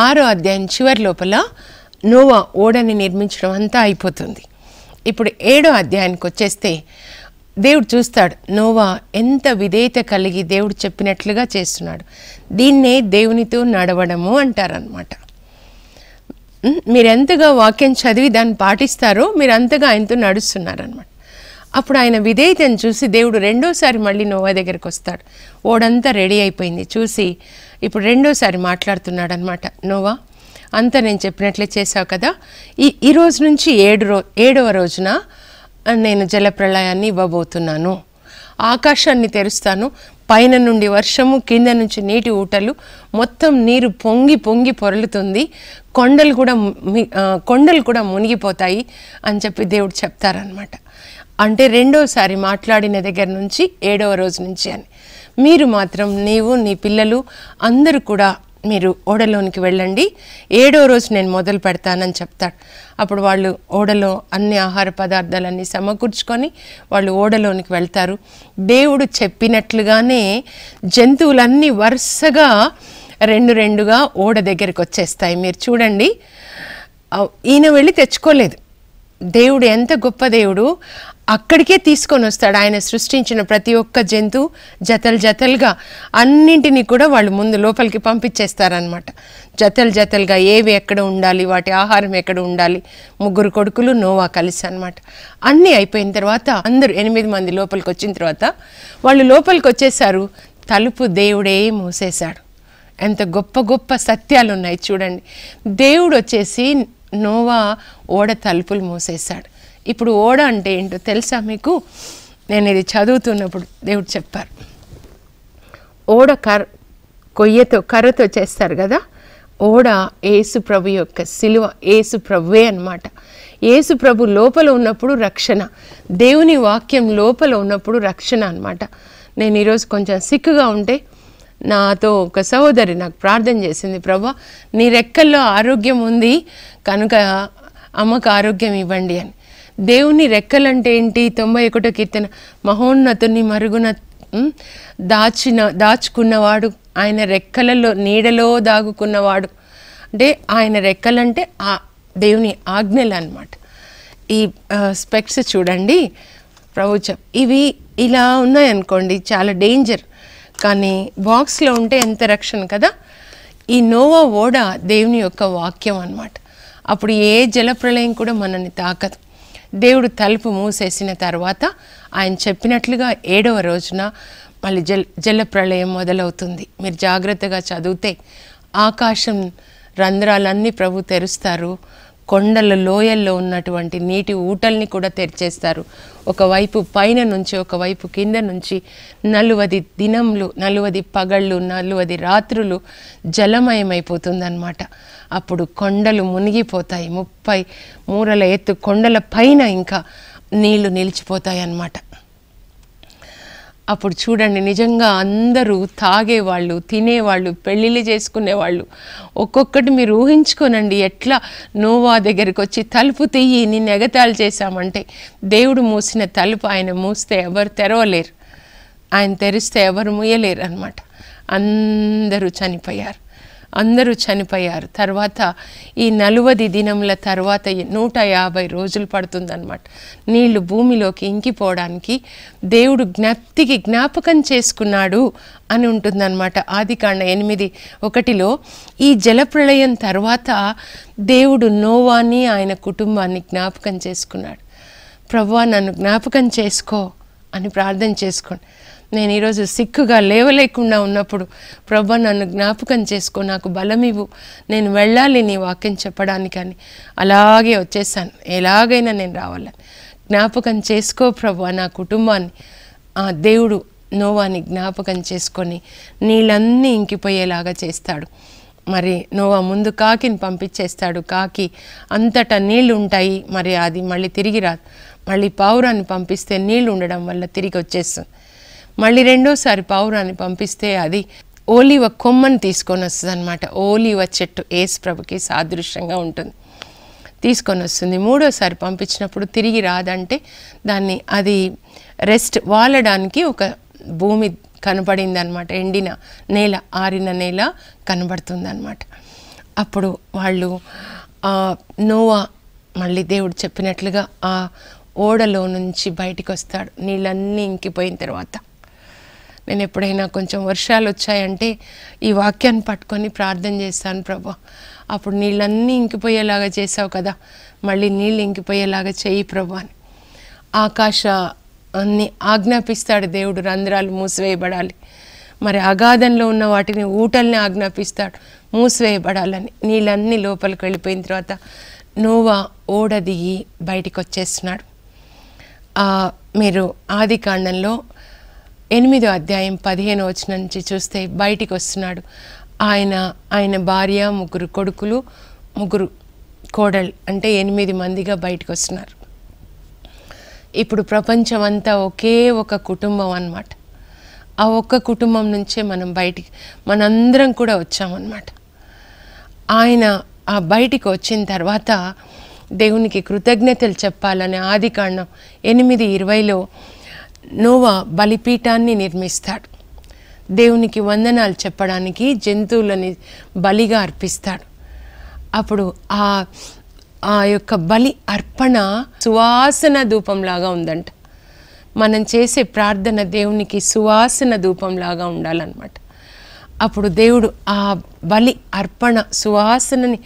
6వ అధ్యాయం చివరి లోపల నోవా ఓడని నిర్మించడం అంతా అయిపోతుంది. ఇప్పుడు 7వ అధ్యాయానికి వచ్చేస్తే దేవుడు చూస్తాడు నోవా ఎంత విధేయత కలిగి దేవుడు చెప్పినట్లుగా చేస్తున్నాడు. దీన్నే దేవునితో నడవడము అంటారనమాట. మీరు ఎంతగా వాక్యం చదివి దాన్ని పాటిస్తారో మీరు అంతగా ఆయనతో నడుస్తున్నారనమాట. అప్పుడు ఆయన విధేయతను చూసి దేవుడు రెండోసారి మళ్ళీ నోవా దగ్గరికి వస్తాడు. ఓడంతా రెడీ అయిపోయింది చూసి ఇప్పుడు రెండోసారి మాట్లాడుతున్నాడు అనమాట. నోవా అంతా నేను చెప్పినట్లే చేసావు కదా, ఈ రోజు నుంచి 7వ రోజున నేను జలప్రళయాన్ని ఇవ్వబోతున్నాను. ఆకాశాన్ని తెరుస్తాను, పైన నుండి వర్షము, కింద నుంచి నీటి ఊటలు, మొత్తం నీరు పొంగి పొంగి పొరలుతుంది, కొండలు కూడా మునిగిపోతాయి అని చెప్పి దేవుడు చెప్తారనమాట. అంటే రెండోసారి మాట్లాడిన దగ్గర నుంచి 7వ రోజు నుంచి అని. మీరు మాత్రం నీవు నీ పిల్లలు అందరూ కూడా మీరు ఓడలోనికి వెళ్ళండి, 7వ రోజు నేను మొదలు పెడతానని చెప్తాడు. అప్పుడు వాళ్ళు ఓడలో అన్ని ఆహార పదార్థాలన్నీ సమకూర్చుకొని వాళ్ళు ఓడలోనికి వెళ్తారు. దేవుడు చెప్పినట్లుగానే జంతువులన్నీ వరుసగా రెండుగా ఓడ దగ్గరికి వచ్చేస్తాయి. మీరు చూడండి, ఈయన వెళ్ళి తెచ్చుకోలేదు. దేవుడు ఎంత గొప్ప దేవుడు, అక్కడికే తీసుకొని వస్తాడు. ఆయన సృష్టించిన ప్రతి ఒక్క జంతువు జతలుగా అన్నింటినీ కూడా వాళ్ళు ముందు లోపలికి పంపించేస్తారనమాట. జతలుగా ఏవి ఎక్కడ ఉండాలి, వాటి ఆహారం ఎక్కడ ఉండాలి. 3 కొడుకులు నోవా కలిసి అనమాట. అన్నీ అయిపోయిన తర్వాత అందరూ 8 మంది లోపలికి వచ్చిన తర్వాత వాళ్ళు లోపలికి వచ్చేసారు, తలుపు దేవుడే మూసేశాడు. ఎంత గొప్ప సత్యాలు ఉన్నాయి చూడండి. దేవుడు వచ్చేసి నోవా ఓడ తలుపులు మూసేశాడు. ఇప్పుడు ఓడ అంటే ఏంటో తెలుసా మీకు? నేను ఇది చదువుతున్నప్పుడు దేవుడు చెప్పారు, ఓడ కర్రతో చేస్తారు కదా, ఓడ యేసు ప్రభు యొక్క సిలువ, యేసు ప్రభువే అన్నమాట. యేసు ప్రభు లోపల ఉన్నప్పుడు రక్షణ, దేవుని వాక్యం లోపల ఉన్నప్పుడు రక్షణ అన్నమాట. నేను ఈరోజు కొంచెం సిక్కుగా ఉంటే నాతో ఒక సహోదరి నాకు ప్రార్థన చేసింది, ప్రభా నీ రెక్కల్లో ఆరోగ్యం ఉంది కనుక అమ్మకు ఆరోగ్యం ఇవ్వండి అని. దేవుని రెక్కలంటే ఏంటి? 91వ కీర్తన, మహోన్నతుని మరుగున దాచుకున్నవాడు, ఆయన రెక్కలలో నీడలో దాగుకున్నవాడు. అంటే ఆయన రెక్కలంటే ఆ దేవుని ఆజ్ఞలు అన్నమాట. ఈ స్పెక్స్ చూడండి ప్రభు ఇవి ఇలా ఉన్నాయనుకోండి చాలా డేంజర్, కానీ బాక్స్లో ఉంటే ఎంత రక్షణ కదా. ఈ నోవా ఓడ దేవుని యొక్క వాక్యం అన్నమాట. అప్పుడు ఏ జలప్రళయం కూడా మనల్ని తాకదు. దేవుడు తలుపు మూసేసిన తర్వాత ఆయన చెప్పినట్లుగా 7వ రోజున మళ్ళీ జలప్రళయం మొదలవుతుంది. మీరు జాగ్రత్తగా చదివితే ఆకాశం రంధ్రాలన్నీ ప్రభు తెరుస్తారు, కొండల లోయల్లో ఉన్నటువంటి నీటి ఊటల్ని కూడా తెరిచేస్తారు. ఒకవైపు పైన నుంచి ఒకవైపు కింద నుంచి 40 దినములు 40 పగళ్ళు 40 రాత్రులు జలమయమైపోతుందన్నమాట. అప్పుడు కొండలు మునిగిపోతాయి, 30 మూరల ఎత్తు కొండల పైన ఇంకా నీళ్లు నిలిచిపోతాయి అన్నమాట. అప్పుడు చూడండి, నిజంగా అందరూ తాగేవాళ్ళు, తినేవాళ్ళు, పెళ్ళిళ్ళు చేసుకునేవాళ్ళు, ఒక్కొక్కటి మీరు ఊహించుకోనండి. ఎట్లా నోవా దగ్గరికి వచ్చి తలుపు తీయి నిన్ను ఎగతాళి చేశామంటే, దేవుడు మూసిన తలుపు ఆయన మూస్తే ఎవరు తెరవలేరు, ఆయన తెరిస్తే ఎవరు మూయలేరు అన్నమాట. అందరూ చనిపోయారు. తర్వాత ఈ 40 దినముల తర్వాత 150 రోజులు పడుతుందన్నమాట నీళ్లు భూమిలోకి ఇంకిపోవడానికి. దేవుడు జ్ఞాపకం చేసుకున్నాడు అని ఉంటుందన్నమాట. ఆదికాండ 8:1 ఈ జలప్రళయం తర్వాత దేవుడు నోవాని ఆయన కుటుంబాన్ని జ్ఞాపకం చేసుకున్నాడు. ప్రభువా నన్ను జ్ఞాపకం చేసుకో అని ప్రార్థన చేసుకోండి. నేను ఈరోజు సిక్కుగా లేవలేకుండా ఉన్నప్పుడు, ప్రభా నన్ను జ్ఞాపకం చేసుకో, నాకు బలమివ్వు, నేను వెళ్ళాలి నీ వాక్యం చెప్పడానికి అని అలాగే వచ్చేసాను. ఎలాగైనా నేను రావాలని జ్ఞాపకం చేసుకో ప్రభా నా కుటుంబాన్ని. దేవుడు నోవాని జ్ఞాపకం చేసుకొని నీళ్ళన్నీ ఇంకిపోయేలాగా చేస్తాడు. మరి నోవా ముందు కాకిని పంపించేస్తాడు. కాకి అంతటా నీళ్లు ఉంటాయి, మరి అది మళ్ళీ తిరిగి రాదు. మళ్ళీ పావురాన్ని పంపిస్తే నీళ్లు ఉండడం వల్ల తిరిగి వచ్చేస్తుంది. మళ్ళీ రెండోసారి పావురాన్ని పంపిస్తే అది ఓలివ కొమ్మని తీసుకొని వస్తుంది అన్నమాట. ఓలివ చెట్టు యేసు ప్రభుకి సాదృశ్యంగా ఉంటుంది, తీసుకొని వస్తుంది. మూడోసారి పంపించినప్పుడు తిరిగి రాదంటే దాన్ని అది రెస్ట్ వాలడానికి ఒక భూమి కనపడింది అనమాట. ఎండిన నేల, ఆరిన నేల కనబడుతుంది అనమాట. అప్పుడు వాళ్ళు నోవా మళ్ళీ దేవుడు చెప్పినట్లుగా ఆ ఓడలో నుంచి బయటికి వస్తాడు. నీళ్ళన్నీ ఇంకిపోయిన తర్వాత నేను ఎప్పుడైనా కొంచెం వర్షాలు వచ్చాయంటే ఈ వాక్యాన్ని పట్టుకొని ప్రార్థన చేస్తాను, ప్రభా అప్పుడు నీళ్ళన్నీ ఇంకిపోయేలాగా చేసావు కదా, మళ్ళీ నీళ్ళు ఇంకిపోయేలాగా చేయి ప్రభా అని. ఆకాశాన్ని ఆజ్ఞాపిస్తాడు దేవుడు, రంధ్రాలు మూసివేయబడాలి. మరి అగాధంలో ఉన్న వాటిని ఊటల్ని ఆజ్ఞాపిస్తాడు మూసివేయబడాలని. నీళ్ళన్నీ లోపలికి వెళ్ళిపోయిన తర్వాత నోవా ఓడ దిగి బయటికి వచ్చేస్తున్నాడు. మీరు ఆదికాండంలో 8వ అధ్యాయం 15వ వచనం నుంచి చూస్తే బయటికి వస్తున్నాడు. ఆయన భార్య, 3 కొడుకులు, 3 కోడళ్ళు, అంటే 8 మందిగా బయటకు వస్తున్నారు. ఇప్పుడు ప్రపంచం అంతా ఒకే ఒక కుటుంబం అన్నమాట. ఆ ఒక్క కుటుంబం నుంచే మనందరం కూడా వచ్చామన్నమాట. ఆయన ఆ బయటికి వచ్చిన తర్వాత దేవునికి కృతజ్ఞతలు చెప్పాలని ఆదికాండం 8:20లో నోవా బలిపీఠాన్ని నిర్మిస్తాడు. దేవునికి వందనాలు చెప్పడానికి జంతువులని బలిగా అర్పిస్తాడు. అప్పుడు ఆ యొక్క బలి అర్పణ సువాసన ధూపంలాగా ఉందంట. మనం చేసే ప్రార్థన దేవునికి సువాసన ధూపంలాగా ఉండాలన్నమాట. అప్పుడు దేవుడు ఆ బలి అర్పణ సువాసనని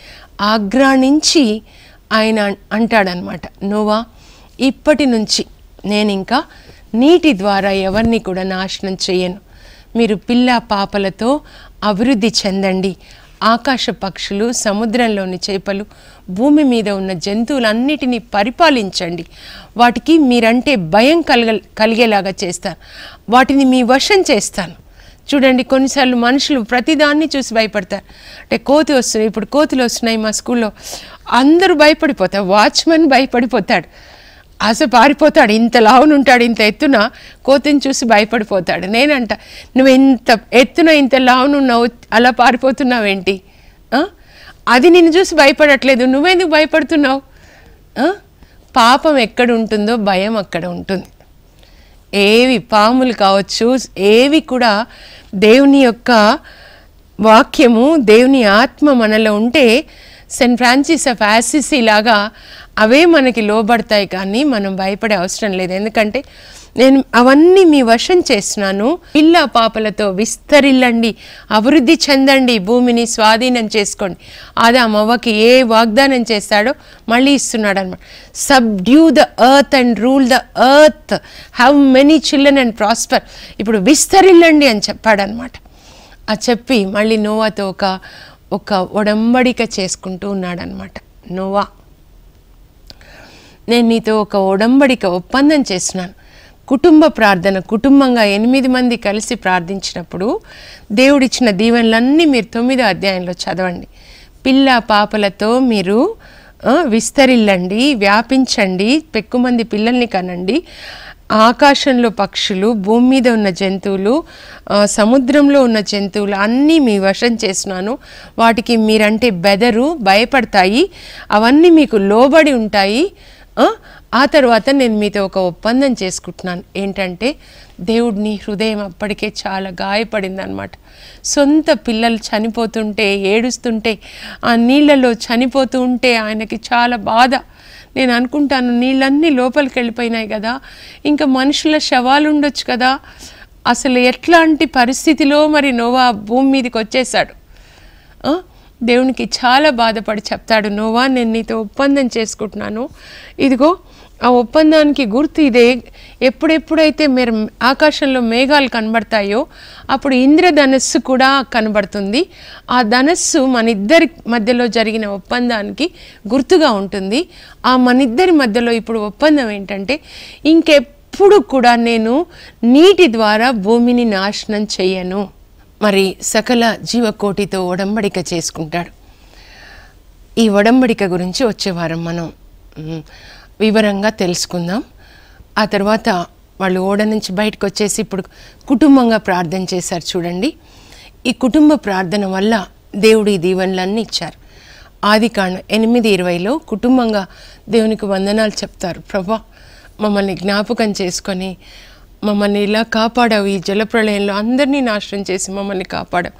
ఆగ్రాణించి ఆయన అంటాడనమాట, నోవా ఇప్పటి నుంచి నేను ఇంకా నీటి ద్వారా ఎవరిని కూడా నాశనం చేయను. మీరు పిల్ల పాపలతో అభివృద్ధి చెందండి. ఆకాశ పక్షులు, సముద్రంలోని చేపలు, భూమి మీద ఉన్న జంతువులన్నిటినీ పరిపాలించండి. వాటికి మీరంటే భయం కలిగేలాగా చేస్తాను. వాటిని మీ వశం చేస్తాను. చూడండి, కొన్నిసార్లు మనుషులు ప్రతిదాన్ని చూసి భయపడతారు. అంటే కోతి వస్తున్నాయి, ఇప్పుడు కోతులు వస్తున్నాయి మా స్కూల్లో, అందరూ భయపడిపోతారు. వాచ్మెన్ భయపడిపోతాడు, అసలు పారిపోతాడు. ఇంత లావునుంటాడు, ఇంత ఎత్తున కోతిని చూసి భయపడిపోతాడు. నేనంట, నువ్వు ఇంత ఎత్తున ఇంత లావునున్నావు, అలా పారిపోతున్నావేంటి? అది నిన్ను చూసి భయపడట్లేదు, నువ్వెందుకు భయపడుతున్నావు? పాపం ఎక్కడ ఉంటుందో భయం అక్కడ ఉంటుంది. ఏవి పాములు కావచ్చు, ఏవి కూడా దేవుని యొక్క వాక్యము, దేవుని ఆత్మ మనలో ఉంటే సెయింట్ ఫ్రాన్సిస్ ఆఫ్ అసిసి లాగా అవే మనకి లోబడతాయి, కానీ మనం భయపడే అవసరం లేదు. ఎందుకంటే నేను అవన్నీ మీ వశం చేస్తున్నాను. పిల్ల పాపలతో విస్తరిల్లండి, అభివృద్ధి చెందండి, భూమిని స్వాధీనం చేసుకోండి. ఆదాము అవ్వకి ఏ వాగ్దానం చేస్తాడో మళ్ళీ ఇస్తున్నాడు అనమాట. Subdue the earth and rule the earth, have many children and prosper. ఇప్పుడు విస్తరిల్లండి అని చెప్పాడనమాట. అది చెప్పి మళ్ళీ నోవాతో ఒక ఒడంబడిక చేసుకుంటూ ఉన్నాడనమాట. నోవా, నేను నీతో ఒక ఒడంబడిక ఒప్పందం చేస్తున్నాను. కుటుంబ ప్రార్థన, కుటుంబంగా 8 మంది కలిసి ప్రార్థించినప్పుడు దేవుడిచ్చిన దీవెనలన్నీ మీరు 9వ అధ్యాయంలో చదవండి. పిల్ల పాపలతో మీరు విస్తరిల్లండి, వ్యాపించండి, పెక్కుమంది పిల్లల్ని కనండి, ఆకాశంలో పక్షులు, భూమి మీద ఉన్న జంతువులు, సముద్రంలో ఉన్న జంతువులు అన్నీ మీ వశం చేస్తున్నాను. వాటికి మీరంటే బెదరు, భయపడతాయి, అవన్నీ మీకు లోబడి ఉంటాయి. ఆ తర్వాత నేను మీతో ఒక ఒప్పందం చేసుకుంటున్నాను. ఏంటంటే దేవుడిని హృదయం అప్పటికే చాలా గాయపడింది అనమాట. సొంత పిల్లలు చనిపోతుంటే, ఏడుస్తుంటే, ఆ నీళ్ళలో చనిపోతూ ఉంటే ఆయనకి చాలా బాధ. నేను అనుకుంటాను, నీళ్ళన్నీ లోపలికి వెళ్ళిపోయినాయి కదా, ఇంకా మనుషుల శవాలు ఉండొచ్చు కదా, అసలు ఎట్లాంటి పరిస్థితిలో మరి నోవా భూమి మీదకి వచ్చేసాడు. దేవునికి చాలా బాధపడి చెప్తాడు, నోవా నేను నీతో ఒప్పందం చేసుకుంటున్నాను, ఇదిగో ఆ ఒప్పందానికి గుర్తు ఇదే. ఎప్పుడెప్పుడైతే మీరు ఆకాశంలో మేఘాలు కనబడతాయో అప్పుడు ఇంద్రధనస్సు కూడా కనబడుతుంది. ఆ ధనస్సు మన ఇద్దరి మధ్యలో జరిగిన ఒప్పందానికి గుర్తుగా ఉంటుంది. ఆ మన ఇద్దరి మధ్యలో ఇప్పుడు ఒప్పందం ఏంటంటే, ఇంకెప్పుడు కూడా నేను నీటి ద్వారా భూమిని నాశనం చేయను. మరి సకల జీవకోటితో ఒడంబడిక చేసుకుంటాడు. ఈ ఒడంబడిక గురించి వచ్చే వారం మనం వివరంగా తెలుసుకుందాం. ఆ తర్వాత వాళ్ళు ఓడ నుంచి బయటకు వచ్చేసి ఇప్పుడు కుటుంబంగా ప్రార్థన చేశారు. చూడండి, ఈ కుటుంబ ప్రార్థన వల్ల దేవుడు ఈ దీవెనలన్నీ ఇచ్చారు. ఆదికాండం 8:20లో కుటుంబంగా దేవునికి వందనాలు చెప్తారు. ప్రభా, మమ్మల్ని జ్ఞాపకం చేసుకొని మమ్మల్ని ఇలా కాపాడావు, ఈ జలప్రళయంలో అందరినీ నాశనం చేసి మమ్మల్ని కాపాడావు,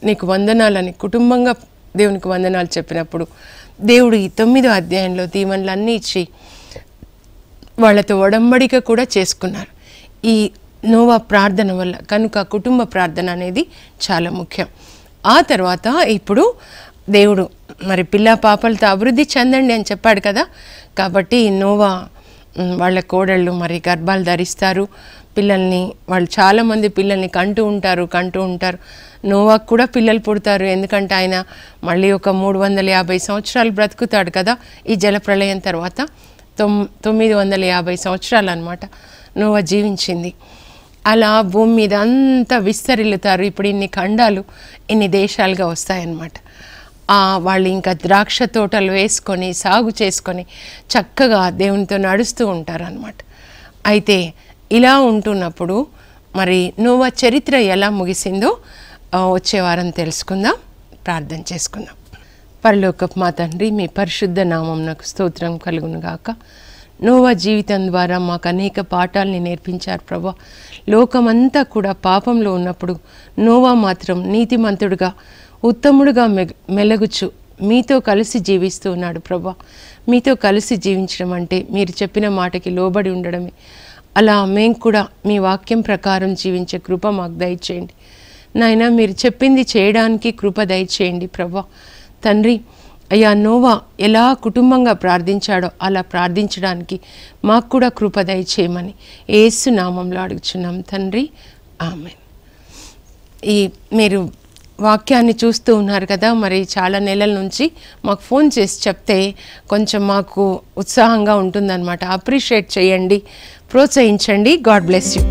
నీకు వందనాలని కుటుంబంగా దేవునికి వందనాలు చెప్పినప్పుడు దేవుడు ఈ 9వ అధ్యాయంలో దీవెనలన్నీ ఇచ్చి వాళ్ళతో ఒడంబడిక కూడా చేసుకున్నారు ఈ నోవా ప్రార్థన వల్ల. కనుక కుటుంబ ప్రార్థన అనేది చాలా ముఖ్యం. ఆ తర్వాత ఇప్పుడు దేవుడు మరి పిల్ల పాపలతో అభివృద్ధి చెందండి అని చెప్పాడు కదా. కాబట్టి నోవా వాళ్ళ కోడళ్ళు మరి గర్భాలు ధరిస్తారు, పిల్లల్ని వాళ్ళు చాలామంది పిల్లల్ని కంటూ ఉంటారు. నోవాకు కూడా పిల్లలు పుడతారు, ఎందుకంటే ఆయన మళ్ళీ ఒక 350 సంవత్సరాలు బ్రతుకుతాడు కదా ఈ జలప్రళయం తర్వాత. 950 సంవత్సరాలు అన్నమాట నోవా జీవించింది. అలా భూమి మీద అంతా విస్తరిల్లుతారు. ఇప్పుడు ఇన్ని ఖండాలు ఇన్ని దేశాలుగా వస్తాయన్నమాట. వాళ్ళు ఇంకా ద్రాక్ష తోటలు వేసుకొని సాగు చేసుకొని చక్కగా దేవునితో నడుస్తూ ఉంటారన్నమాట. అయితే ఇలా ఉంటున్నప్పుడు మరి నోవా చరిత్ర ఎలా ముగిసిందో వచ్చే వారం తెలుసుకుందాం. ప్రార్థన చేసుకుందాం. పరలోకపు మా తండ్రి, మీ పరిశుద్ధ నామం నాకు స్తోత్రం కలుగును గాక. నోవా జీవితం ద్వారా మాకు అనేక పాఠాలని నేర్పించారు ప్రభా. లోకమంతా కూడా పాపంలో ఉన్నప్పుడు నోవా మాత్రం నీతిమంతుడుగా ఉత్తముడుగా మెలగుచు మీతో కలిసి జీవిస్తూ ఉన్నాడు ప్రభా. మీతో కలిసి జీవించడం అంటే మీరు చెప్పిన మాటకి లోబడి ఉండడమే. అలా మేము కూడా మీ వాక్యం ప్రకారం జీవించే కృప మాకు దయచేయండి నాయనా. మీరు చెప్పింది చేయడానికి కృప దయచేయండి ప్రభా. తండ్రి అయ్యా, నోవా ఎలా కుటుంబంగా ప్రార్థించాడో అలా ప్రార్థించడానికి మాకు కూడా కృప దయచేయమని యేసు నామంలో అడుగుచున్నాం తండ్రి, ఆమేన్. మీరు వాక్యాన్ని చూస్తూ ఉన్నారు కదా, మరి చాలా నెలల నుంచి మాకు ఫోన్ చేసి చెప్తే కొంచెం మాకు ఉత్సాహంగా ఉంటుందన్నమాట. అప్రిషియేట్ చేయండి, ప్రోత్సహించండి. God bless you.